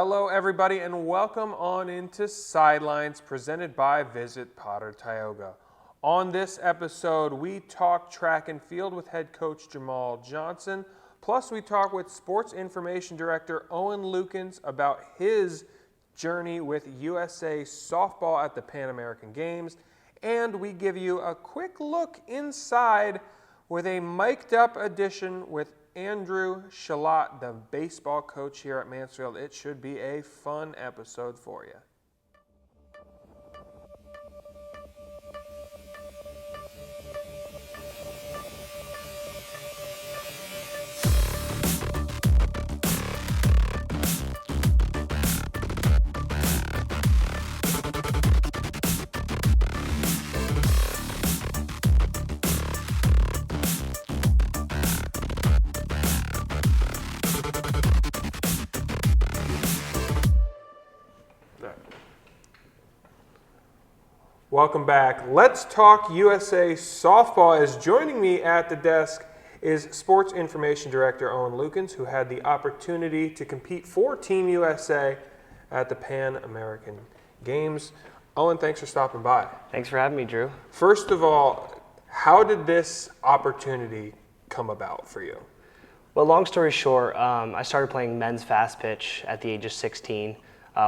Hello, everybody, and welcome on into Sidelines, presented by Visit Potter-Tioga. On this episode, we talk track and field with head coach Jamal Johnson, plus we talk with sports information director Owen Lukens about his journey with USA softball at the Pan American Games, and we give you a quick look inside with a mic'd up edition with Andrew Chalot, the baseball coach here at Mansfield. It should be a fun episode for you. Welcome back. Let's talk USA softball. As joining me at the desk is sports information director Owen Lukens, who had the opportunity to compete for Team USA at the Pan American Games. Owen, thanks for stopping by. Thanks for having me, Drew. First of all, how did this opportunity come about for you? Well, long story short, I started playing men's fast pitch at the age of 16.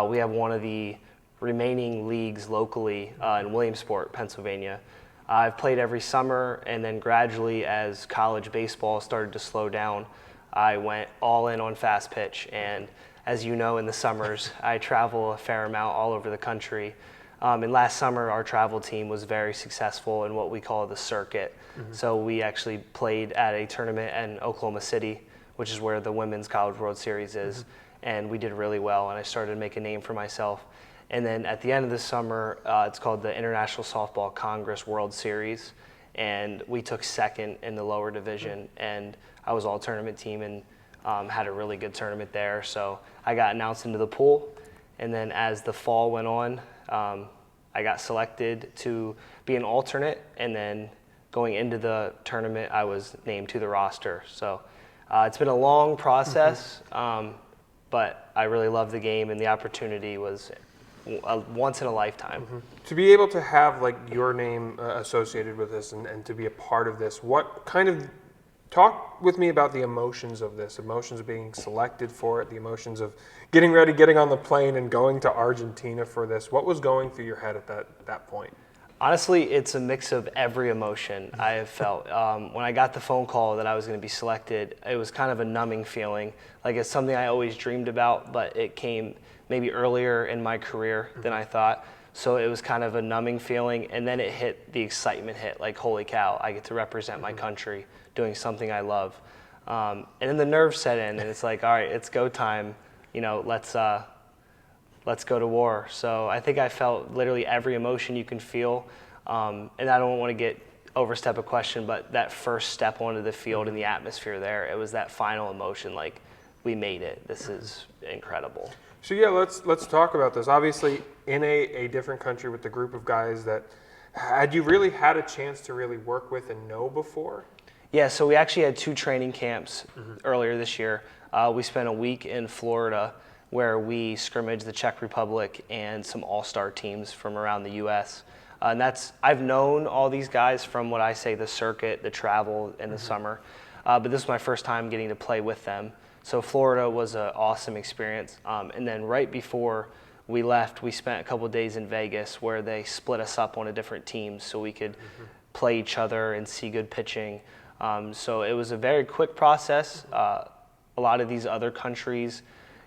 We have one of the remaining leagues locally in Williamsport, Pennsylvania. I've played every summer, and then gradually as college baseball started to slow down, I went all in on fast pitch. And as you know, in the summers, I travel a fair amount all over the country. And last summer, our travel team was very successful in what we call the circuit. Mm-hmm. So we actually played at a tournament in Oklahoma City, which is where the Women's College World Series is. Mm-hmm. And we did really well, and I started to make a name for myself. And then at the end of the summer, it's called the International Softball Congress World Series, and we took second in the lower division, and I was all tournament team and had a really good tournament there. So I got announced into the pool, and then as the fall went on, I got selected to be an alternate, and then going into the tournament, I was named to the roster. So it's been a long process, but I really love the game, and the opportunity was once in a lifetime. Mm-hmm. To be able to have like your name associated with this and to be a part of this, what kind of, talk with me about the emotions of this, emotions of being selected for it, the emotions of getting ready, getting on the plane and going to Argentina for this. What was going through your head at that point? Honestly, it's a mix of every emotion I have felt. When I got the phone call that I was going to be selected, it was kind of a numbing feeling. Like it's something I always dreamed about, but it came maybe earlier in my career than I thought. So it was kind of a numbing feeling, and then the excitement hit, like, holy cow, I get to represent my country doing something I love. And then the nerves set in, and it's like, all right, it's go time, let's go to war. So I think I felt literally every emotion you can feel, and I don't want to overstep a question, but that first step onto the field and the atmosphere there, it was that final emotion, like, we made it, this is incredible. So yeah, let's talk about this. Obviously, in a different country with the group of guys that, had you really had a chance to really work with and know before? Yeah, so we actually had 2 training camps earlier this year. We spent a week in Florida where we scrimmaged the Czech Republic and some all-star teams from around the U.S. And I've known all these guys from what I say the circuit, the travel in the summer, but this was my first time getting to play with them. So Florida was an awesome experience. And then right before we left, we spent a couple of days in Vegas where they split us up onto different teams so we could play each other and see good pitching. So it was a very quick process. A lot of these other countries,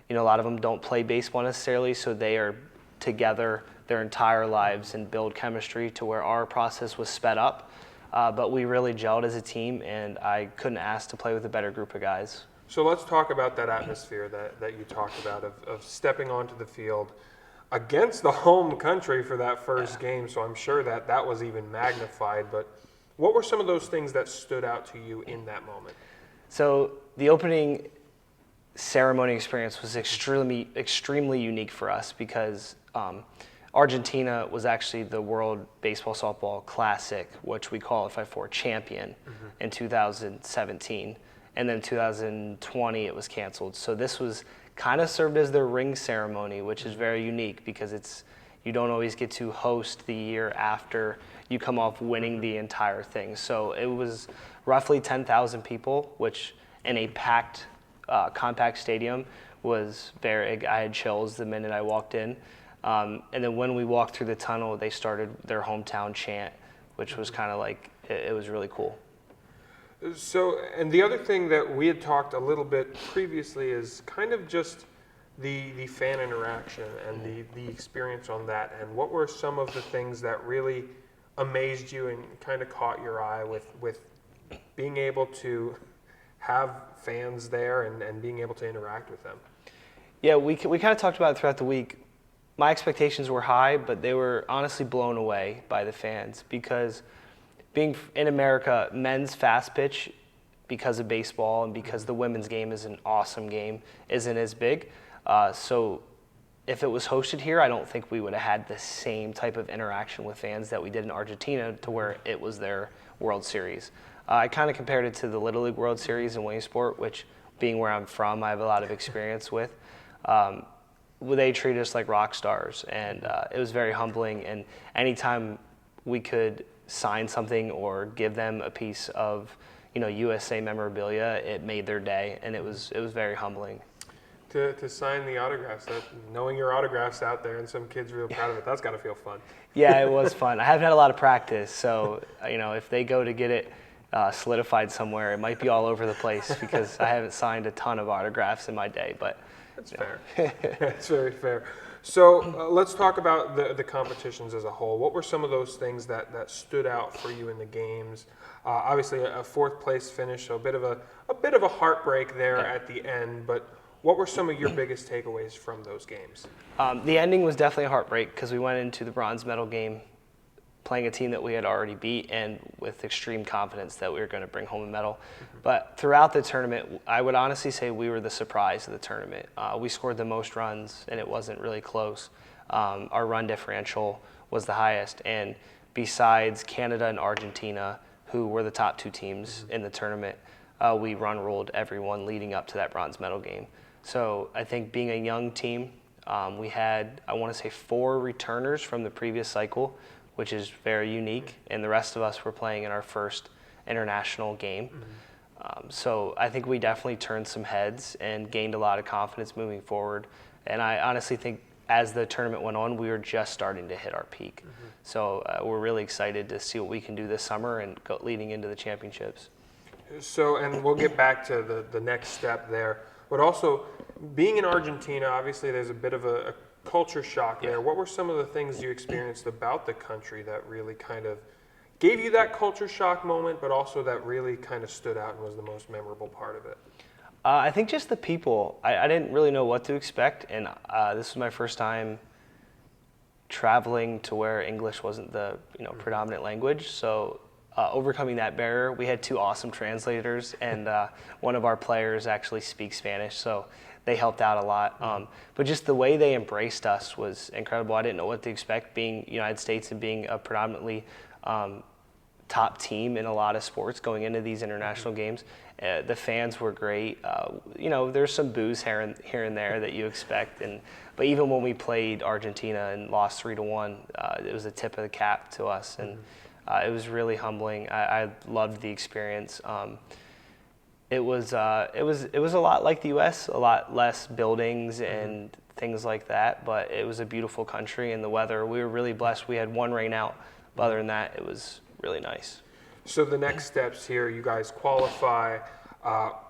a lot of them don't play baseball necessarily, so they are together their entire lives and build chemistry to where our process was sped up. But we really gelled as a team, and I couldn't ask to play with a better group of guys. So let's talk about that atmosphere that you talked about of stepping onto the field against the home country for that first game. So I'm sure that was even magnified. But what were some of those things that stood out to you in that moment? So the opening ceremony experience was extremely unique for us because Argentina was actually the World Baseball Softball Classic, which we qualified for champion in 2017. and then 2020 it was canceled. So this was kind of served as their ring ceremony, which is very unique because you don't always get to host the year after you come off winning the entire thing. So it was roughly 10,000 people, which in a packed, compact stadium was very, I had chills the minute I walked in. And then when we walked through the tunnel, they started their hometown chant, which was kind of like, it was really cool. So, and the other thing that we had talked a little bit previously is kind of just the fan interaction and the experience on that. And what were some of the things that really amazed you and kind of caught your eye with being able to have fans there and being able to interact with them? Yeah, we kind of talked about it throughout the week. My expectations were high, but they were honestly blown away by the fans because being in America, men's fast pitch, because of baseball and because the women's game is an awesome game, isn't as big. So if it was hosted here, I don't think we would have had the same type of interaction with fans that we did in Argentina to where it was their World Series. I kind of compared it to the Little League World Series in Williamsport, which being where I'm from, I have a lot of experience with. They treat us like rock stars, and it was very humbling. And anytime we could sign something or give them a piece of, USA memorabilia, it made their day, and it was very humbling. To sign the autographs, knowing your autographs out there and some kids real proud of it, that's got to feel fun. Yeah, it was fun. I haven't had a lot of practice, so if they go to get it solidified somewhere, it might be all over the place because I haven't signed a ton of autographs in my day. But that's fair. That's very fair. So let's talk about the competitions as a whole. What were some of those things that stood out for you in the games? Obviously, a fourth place finish, so a bit of a heartbreak there at the end. But what were some of your biggest takeaways from those games? The ending was definitely a heartbreak because we went into the bronze medal game playing a team that we had already beat and with extreme confidence that we were going to bring home a medal. Mm-hmm. But throughout the tournament, I would honestly say we were the surprise of the tournament. We scored the most runs, and it wasn't really close. Our run differential was the highest, and besides Canada and Argentina, who were the top two teams in the tournament, we run ruled everyone leading up to that bronze medal game. So I think being a young team, we had, I want to say, 4 returners from the previous cycle, which is very unique, and the rest of us were playing in our first international game. Mm-hmm. So I think we definitely turned some heads and gained a lot of confidence moving forward. And I honestly think as the tournament went on, we were just starting to hit our peak. Mm-hmm. So we're really excited to see what we can do this summer and leading into the championships. So, and we'll get back to the next step there. But also, being in Argentina, obviously there's a bit of a culture shock there. What were some of the things you experienced about the country that really kind of gave you that culture shock moment, but also that really kind of stood out and was the most memorable part of it? I think just the people. I didn't really know what to expect, and this was my first time traveling to where English wasn't the predominant language. So overcoming that barrier, we had 2 awesome translators, and one of our players actually speaks Spanish, so they helped out a lot. But just the way they embraced us was incredible. I didn't know what to expect being United States and being a predominantly top team in a lot of sports going into these international games. The fans were great. There's some boos here and there that you expect. But even when we played Argentina and lost 3-1, it was a tip of the cap to us. And it was really humbling. I loved the experience. It was a lot like the U.S., a lot less buildings and things like that, but it was a beautiful country, and the weather, we were really blessed. We had 1 rain out, but other than that, it was really nice. So the next steps here, you guys qualify.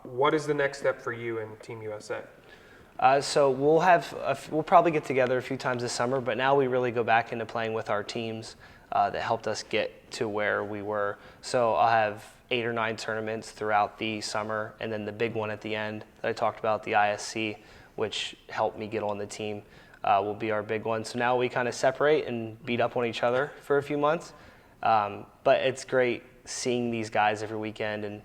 What is the next step for you and Team USA? So we'll probably get together a few times this summer, but now we really go back into playing with our teams that helped us get to where we were. So I'll have 8 or 9 tournaments throughout the summer, and then the big one at the end that I talked about, the ISC, which helped me get on the team, will be our big one. So now we kind of separate and beat up on each other for a few months. But it's great seeing these guys every weekend and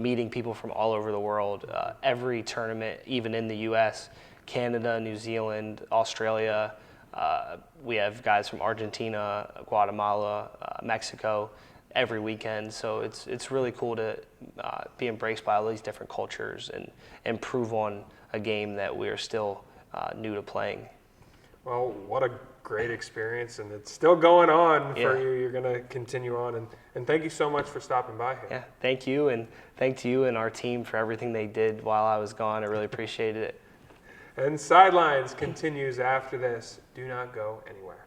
meeting people from all over the world. Every tournament, even in the U.S., Canada, New Zealand, Australia, we have guys from Argentina, Guatemala, Mexico. every weekend. So it's really cool to be embraced by all these different cultures and improve on a game that we are still new to playing. Well, what a great experience, and it's still going on for Yeah. you. You're going to continue on, and thank you so much for stopping by here. Yeah, thank you, and thank you and our team for everything they did while I was gone. I really appreciated it. And Sidelines continues after this. Do not go anywhere.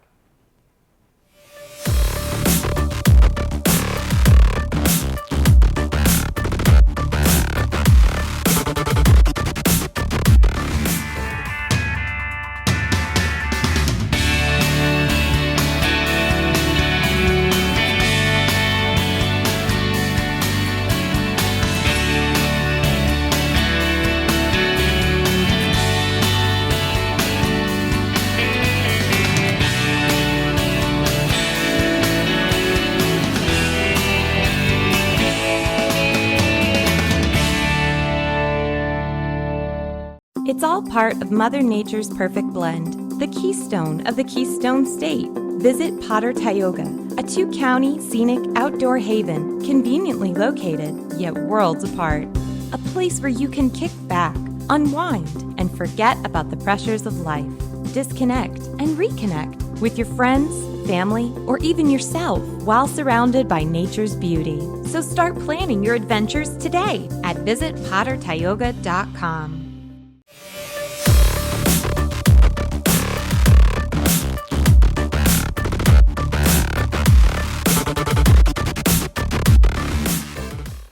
It's all part of Mother Nature's perfect blend, the keystone of the Keystone State. Visit Potter-Tioga, a 2-county scenic outdoor haven conveniently located, yet worlds apart. A place where you can kick back, unwind, and forget about the pressures of life. Disconnect and reconnect with your friends, family, or even yourself while surrounded by nature's beauty. So start planning your adventures today at visitpottertioga.com.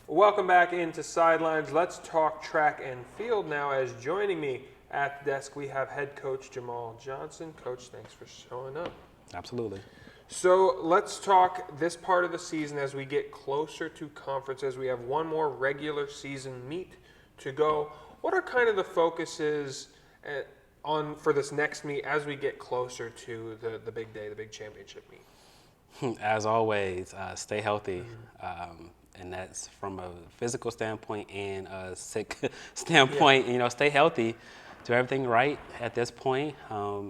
Welcome back into Sidelines. Let's talk track and field now. As joining me at the desk, we have head coach Jamal Johnson. Coach, thanks for showing up. Absolutely. So let's talk this part of the season as we get closer to conferences. We have one more regular season meet to go. What are kind of the focuses for this next meet as we get closer to the big day, the big championship meet? As always, stay healthy. And that's from a physical standpoint and a sick standpoint. Yeah. You know, stay healthy, do everything right at this point.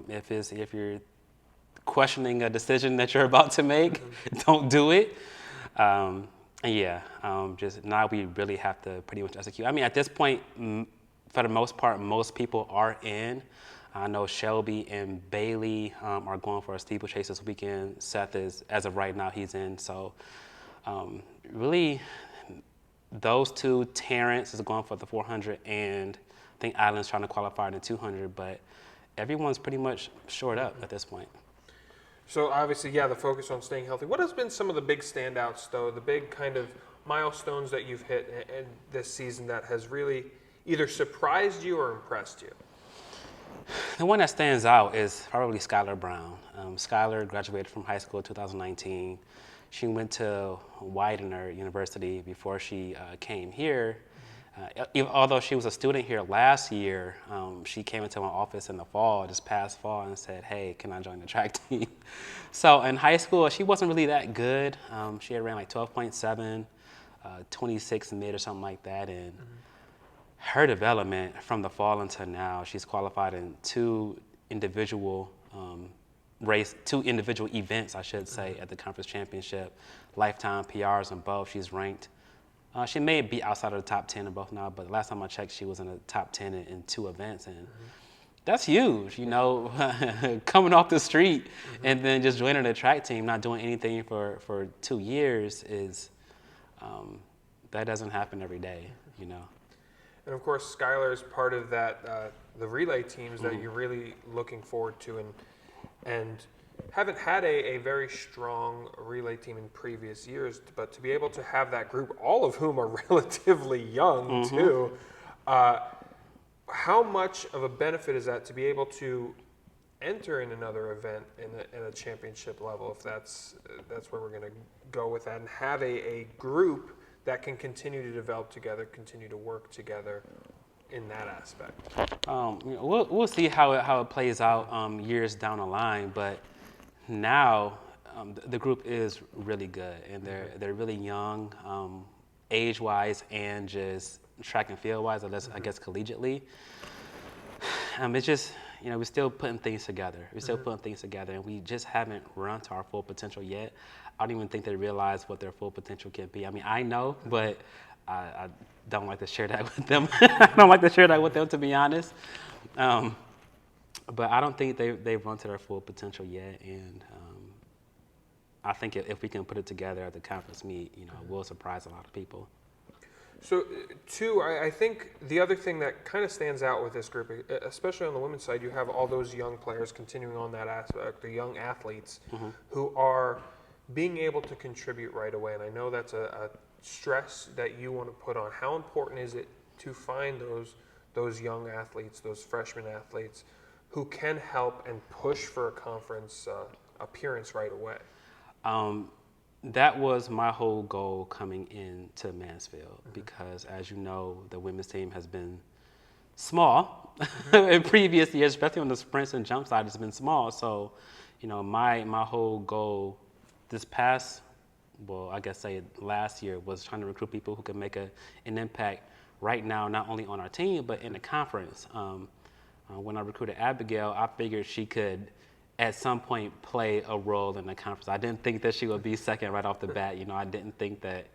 If you're questioning a decision that you're about to make, don't do it. Just now we really have to pretty much execute. I mean, at this point, for the most part, most people are in. I know Shelby and Bailey are going for a steeplechase this weekend. Seth is, as of right now, he's in. So. Really, those two, Terrence is going for the 400, and I think Island's trying to qualify in the 200, but everyone's pretty much shored up at this point. So obviously, the focus on staying healthy. What has been some of the big standouts, though, the big kind of milestones that you've hit in this season that has really either surprised you or impressed you? The one that stands out is probably Skylar Brown. Skylar graduated from high school in 2019. She went to Widener University before she came here. Although she was a student here last year, she came into my office in the fall, this past fall, and said, hey, can I join the track team? So in high school, she wasn't really that good. She had ran like 12.7, 26 mid or something like that. And her development from the fall until now, she's qualified in two individual events, I should say, at the conference championship, lifetime PRs on both. She's ranked. She may be outside of the top 10 in both now, but the last time I checked, she was in the top 10 in two events, and that's huge. You know, coming off the street and then just joining the track team, not doing anything for 2 years is that doesn't happen every day. You know. And of course, Skylar is part of that the relay teams that you're really looking forward to, and haven't had a very strong relay team in previous years, but to be able to have that group, all of whom are relatively young too, how much of a benefit is that to be able to enter in another event in a championship level, if that's where we're going to go with that, and have a group that can continue to develop together, continue to work together in that aspect? We'll see how it plays out years down the line, but now the group is really good, and they're really young, age-wise and just track and field-wise, I guess collegiately. It's just, we're still putting things together. And we just haven't run to our full potential yet. I don't even think they realize what their full potential can be. I mean, I know, but I don't like to share that with them. I don't like to share that with them, to be honest. But I don't think they've run to their full potential yet. And I think if we can put it together at the conference meet, we'll surprise a lot of people. So, too, I think the other thing that kind of stands out with this group, especially on the women's side, you have all those young players continuing on that aspect, the young athletes who are being able to contribute right away. And I know that's a stress that you want to put on. How important is it to find those young athletes, those freshman athletes, who can help and push for a conference appearance right away? That was my whole goal coming into Mansfield because, as you know, the women's team has been small in previous years, especially on the sprints and jump side, it's been small. So, my whole goal this past, last year was trying to recruit people who could make an impact right now, not only on our team, but in the conference. When I recruited Abigail, I figured she could at some point play a role in the conference. I didn't think that she would be second right off the bat. I didn't think that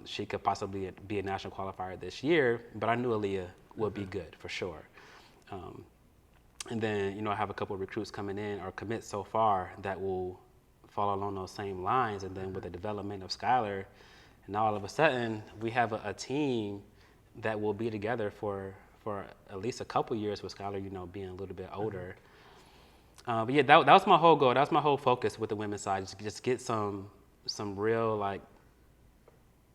she could possibly be a national qualifier this year, but I knew Aaliyah would be good for sure. And then, I have a couple of recruits coming in or commit so far that will follow along those same lines. And then with the development of Skylar, and now all of a sudden we have a team that will be together for at least a couple years with Skylar, being a little bit older. But yeah, that was my whole goal. That was my whole focus with the women's side. Just get some real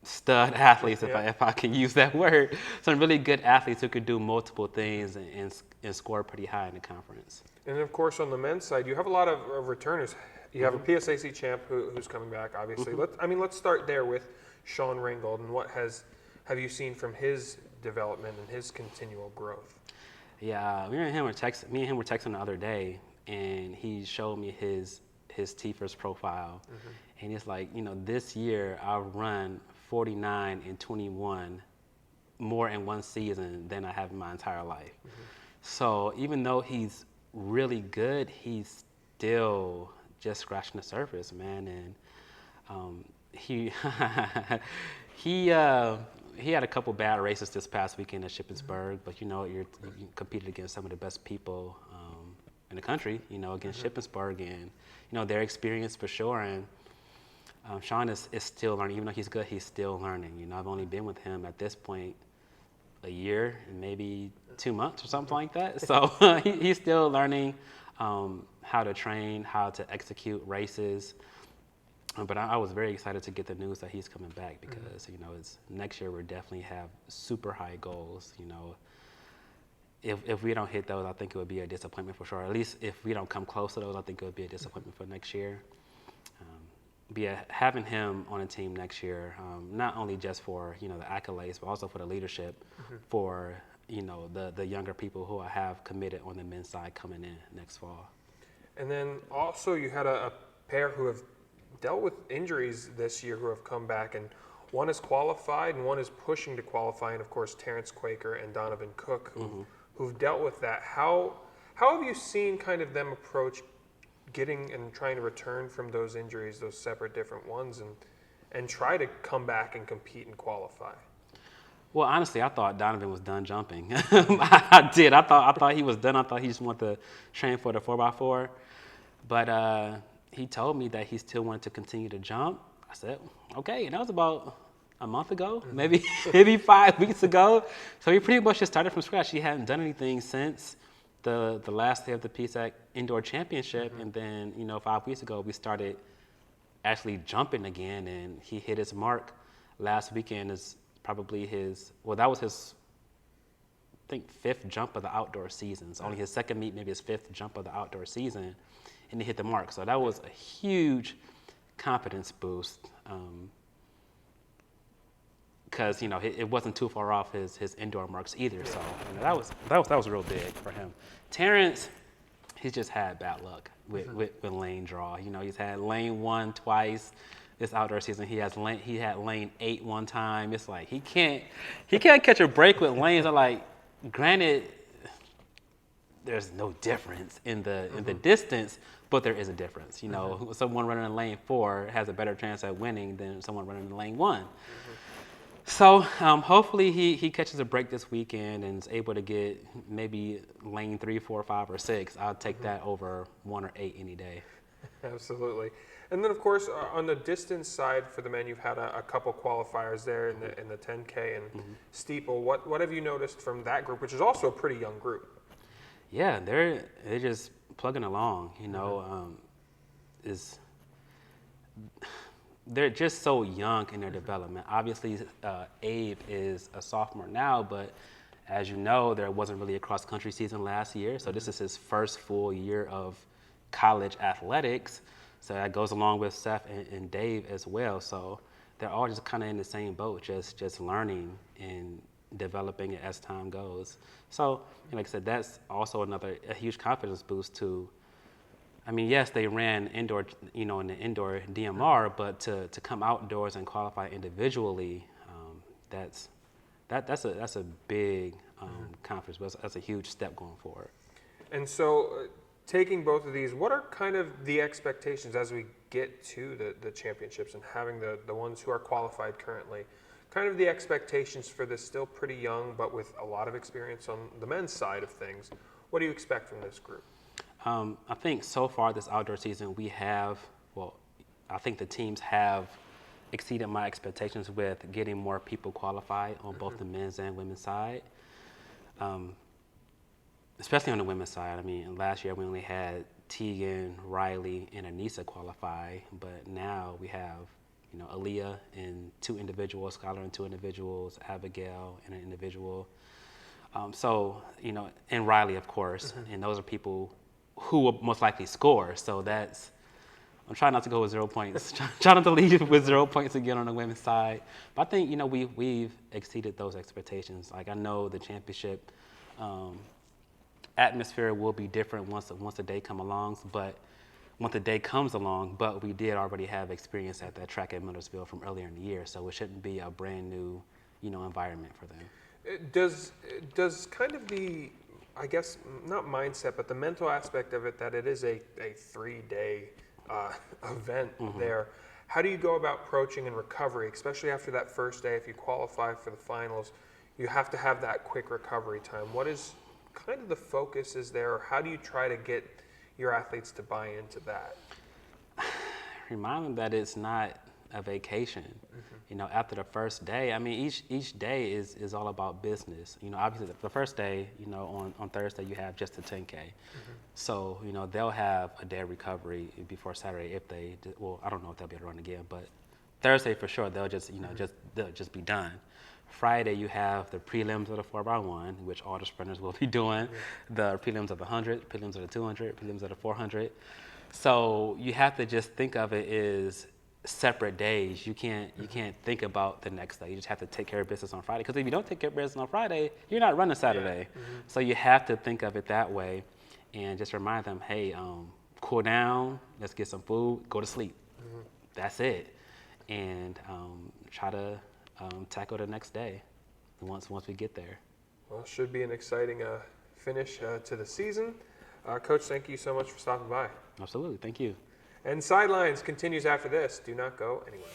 stud athletes, if I can use that word. Some really good athletes who could do multiple things and score pretty high in the conference. And of course, on the men's side, you have a lot of returners. You have a PSAC champ who's coming back, obviously. Let's start there with Sean Ringgold. And what have you seen from his development and his continual growth? Yeah, me and him were texting the other day. And he showed me his TFRS profile. And it's like, this year I'll run 49 and 21 more in one season than I have in my entire life. So even though he's really good, he's still just scratching the surface, man. And he he had a couple bad races this past weekend at Shippensburg, but you competed against some of the best people in the country, against Shippensburg, and their experience for sure. And Sean is still learning. Even though he's good, he's still learning. I've only been with him at this point a year and maybe 2 months or something like that. So he's still learning how to train, how to execute races. But I was very excited to get the news that he's coming back because, it's next year we definitely have super high goals. If we don't hit those, I think it would be a disappointment for sure. At least if we don't come close to those, I think it would be a disappointment for next year. But yeah, having him on a team next year, not only just for, the accolades, but also for the leadership for, the younger people who I have committed on the men's side coming in next fall. And then also you had a pair who have dealt with injuries this year who have come back, and one is qualified and one is pushing to qualify, and of course Terrence Quaker and Donovan Cook who've dealt with that. How have you seen kind of them approach getting and trying to return from those injuries, those separate different ones, and try to come back and compete and qualify? Well, honestly, I thought Donovan was done jumping. I did. I thought he was done. I thought he just wanted to train for the 4x4. But he told me that he still wanted to continue to jump. I said, okay. And that was about a month ago, maybe 5 weeks ago. So he pretty much just started from scratch. He hadn't done anything since the last day of the PSAC Indoor Championship. And then, 5 weeks ago, we started actually jumping again. And he hit his mark last weekend. Is probably that was his, I think, 5th jump of the outdoor season. So only his second meet, maybe his 5th jump of the outdoor season. And he hit the mark. So that was a huge confidence boost. Because it wasn't too far off his indoor marks either, so that was real big for him. Terrence, he's just had bad luck with lane draw. He's had lane 1 twice this outdoor season. He had lane 8 one time. It's like he can't catch a break with lanes. Granted, there's no difference in the distance, but there is a difference. You know, someone running in lane 4 has a better chance at winning than someone running in lane 1. So hopefully he catches a break this weekend and is able to get maybe lane 3, 4, 5, or 6. I'll take that over 1 or 8 any day. Absolutely. And then, of course, on the distance side for the men, you've had a couple qualifiers there in the 10K and steeple. What have you noticed from that group, which is also a pretty young group? Yeah, they're just plugging along. You know, they're just so young in their development. Obviously, Abe is a sophomore now, but as you know, there wasn't really a cross-country season last year, so this is his first full year of college athletics. So that goes along with Seth and Dave as well. So they're all just kind of in the same boat, just learning and developing it as time goes. So, like I said, that's also a huge confidence boost to. I mean, yes, they ran indoor, you know, in the indoor DMR, but to come outdoors and qualify individually, that's a big confidence boost. That's a huge step going forward. And so, taking both of these, what are kind of the expectations as we get to the championships and having the ones who are qualified currently? Kind of the expectations for this still pretty young, but with a lot of experience on the men's side of things. What do you expect from this group? I think so far this outdoor season I think the teams have exceeded my expectations with getting more people qualified on both the men's and women's side. Especially on the women's side. I mean, last year we only had Tegan, Riley, and Anissa qualify, but now we have, you know, Aaliyah and 2 individuals, Skylar and 2 individuals, Abigail and an individual. So, you know, and Riley, of course, and those are people who will most likely score. So I'm trying not to go with 0 points, trying not to leave with 0 points again on the women's side. But I think, you know, we've exceeded those expectations. Like, I know the championship atmosphere will be different once the day comes along, but we did already have experience at that track at Millersville from earlier in the year, so it shouldn't be a brand new, you know, environment for them. Does kind of the, I guess, not mindset, but the mental aspect of it, that it is a 3-day event there, how do you go about approaching and recovery, especially after that first day? If you qualify for the finals, you have to have that quick recovery time. What is kind of the focus is there, or how do you try to get your athletes to buy into that? Remind them that it's not a vacation. You know, after the first day, I mean, each day is all about business. You know, obviously the first day, you know, on Thursday you have just the 10K. So, you know, they'll have a day of recovery before Saturday if I don't know if they'll be able to run again, but Thursday for sure they'll just, you know, they'll just be done. Friday, you have the prelims of the 4x1, which all the sprinters will be doing, the prelims of the 100, prelims of the 200, prelims of the 400. So you have to just think of it as separate days. You can't think about the next day. You just have to take care of business on Friday. Because if you don't take care of business on Friday, you're not running Saturday. So you have to think of it that way and just remind them, hey, cool down, let's get some food, go to sleep. That's it. And try to tackle the next day once we get there. Well, it should be an exciting finish to the season. Coach, thank you so much for stopping by. Absolutely, thank you. And Sidelines continues after this. Do not go anywhere.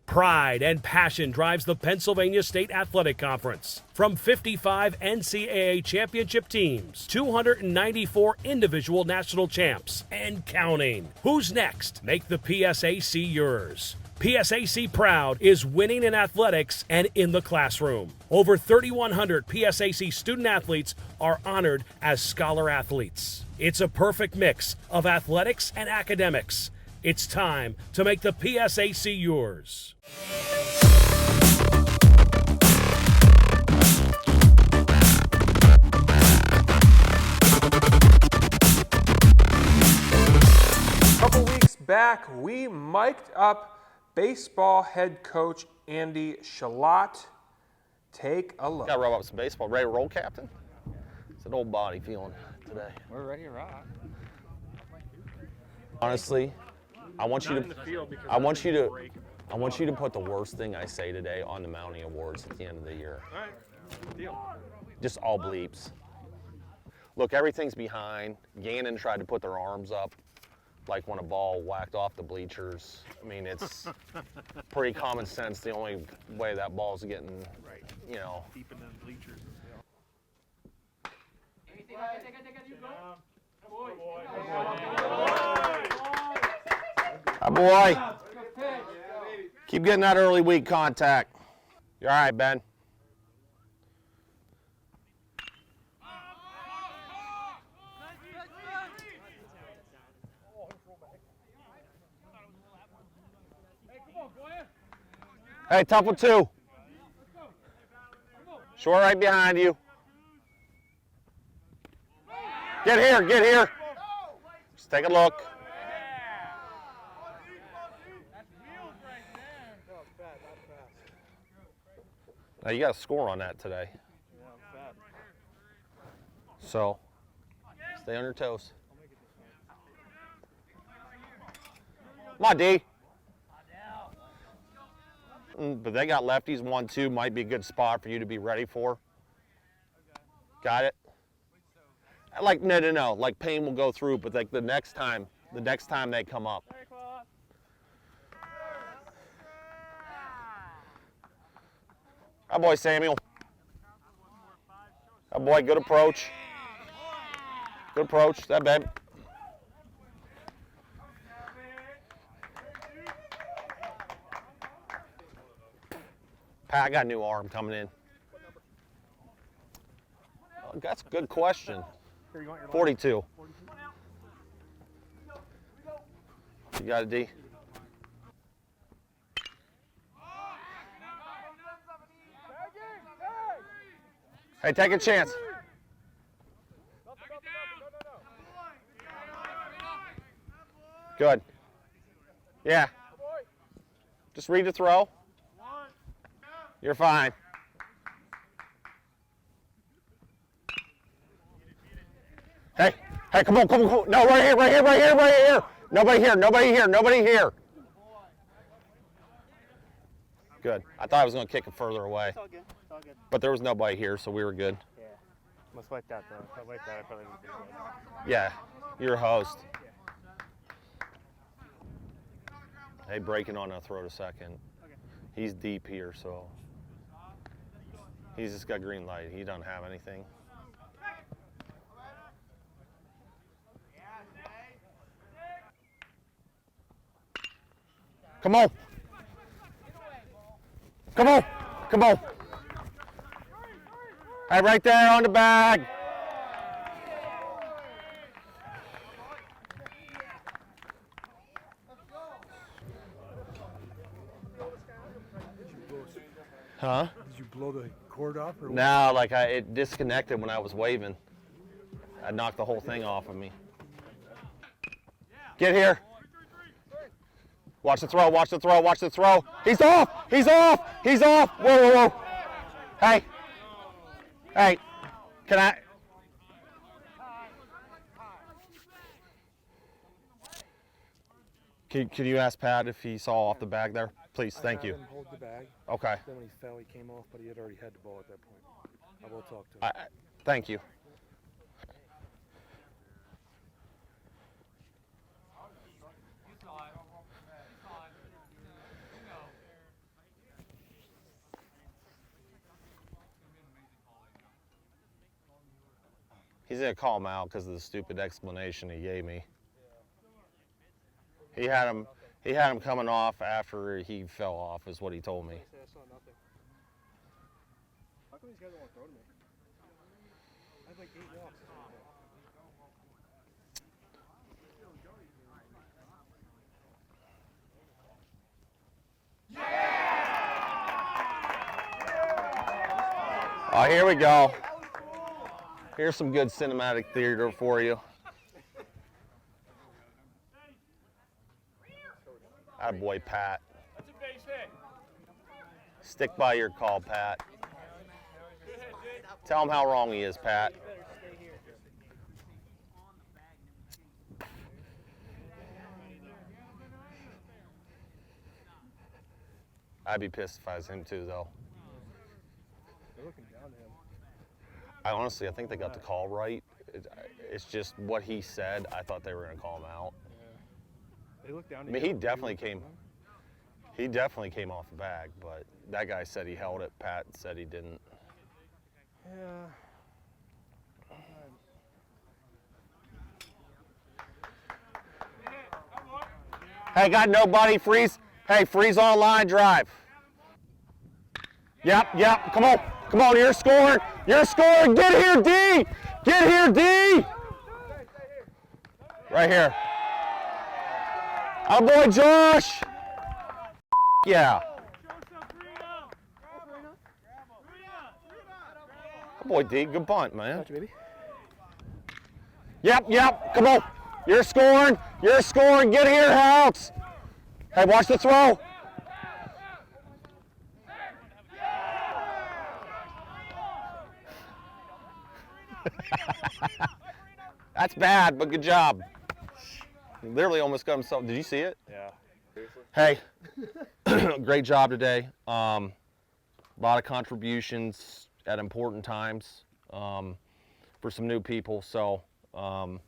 Pride and passion drives the Pennsylvania State Athletic Conference. From 55 NCAA championship teams, 294 individual national champs, and counting. Who's next? Make the PSAC yours. PSAC Proud is winning in athletics and in the classroom. Over 3,100 PSAC student athletes are honored as scholar athletes. It's a perfect mix of athletics and academics. It's time to make the PSAC yours. A couple weeks back, we mic'd up baseball head coach Andy Chalot. Take a look. Got to rub up some baseball. Ready to roll, Captain? It's an old body feeling today. We're ready to rock. Honestly, I want you to put the worst thing I say today on the Mountie Awards at the end of the year. All right, deal. Just all bleeps. Look, everything's behind. Gannon tried to put their arms up like when a ball whacked off the bleachers. I mean, it's pretty common sense. The only way that ball's getting, you know. Deep in the bleachers. Hi, boy. Keep getting that early weak contact. You're all right, Ben. Hey, tough with two. Short right behind you. Get here, get here. Just take a look. Now you got to score on that today. So, stay on your toes. Come on, D. But they got lefties, 1-2, might be a good spot for you to be ready for. Got it? Like, no, like Payne will go through, but like the next time they come up. Hi, boy, Samuel. Hi, boy, good approach. Good approach, that babe. Pat, I got a new arm coming in. Oh, that's a good question. 42. You got a D? Hey, take a chance. Good. Yeah. Just read the throw. You're fine. Hey, come on. No, right here. Nobody here. Good. I thought I was going to kick it further away. It's all good. But there was nobody here, so we were good. Yeah. Must like that, though. If I like that, I probably would do it. Yeah, you're a host. Hey, breaking on a throw to second. He's deep here, so he's just got green light. He doesn't have anything. Come on. Hey, right there on the bag. Huh? Did you blow the cord off or what? No, like it disconnected when I was waving. I knocked the whole thing off of me. Get here. Watch the throw. He's off. Whoa. Hey, can I? Can you ask Pat if he saw off the bag there? Please, thank you. I had him hold the bag. Okay. Then when he fell, he came off, but he had already had the ball at that point. I will talk to him. Thank you. He's gonna call him out because of the stupid explanation he gave me. He had him coming off after he fell off, is what he told me. I saw nothing. How come these guys don't want to throw to me? I have like 8 walks. Oh, here we go. Here's some good cinematic theater for you. Attaboy, Pat. That's a Stick by your call, Pat. Tell him how wrong he is, Pat. I'd be pissed if I was him too, though. They're looking down to him. I think they got the call right. It's just what he said. I thought they were going to call him out. They look down to I mean, him. he definitely came off the bag, but that guy said he held it. Pat said he didn't. Yeah. Hey, got nobody, freeze. Hey, freeze on line drive. Yep, come on, you're scoring. Get here, D. Get here, D. Right here. Oh boy, Josh. Yeah. Good boy, D. Good bunt, man. Gotcha, baby. Yep. Come on. You're scoring. Get here, House. Hey, watch the throw. That's bad, but good job. He literally almost got himself. Did you see it? Yeah. Hey, great job today. A lot of contributions at important times for some new people. So, we're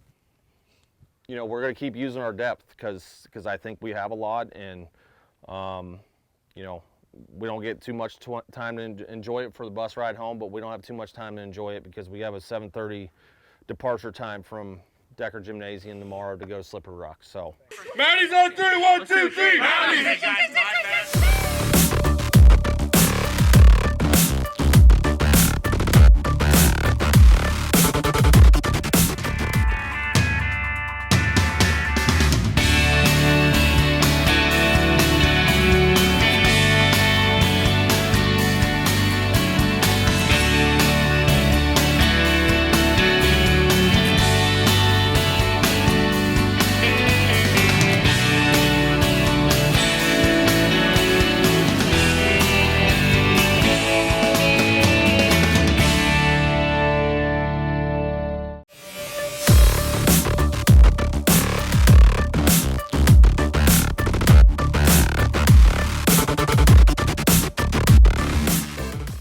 going to keep using our depth because I think we have a lot, and we don't get too much time to enjoy it for the bus ride home, but we don't have too much time to enjoy it because we have a 7:30 departure time from Decker Gymnasium tomorrow to go Slippery Rock. So. Mounties on 3, 1, 2, 3. Mounties.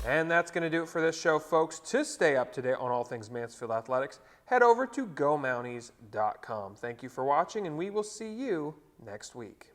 And that's going to do it for this show, folks. To stay up to date on all things Mansfield Athletics, head over to GoMounties.com. Thank you for watching, and we will see you next week.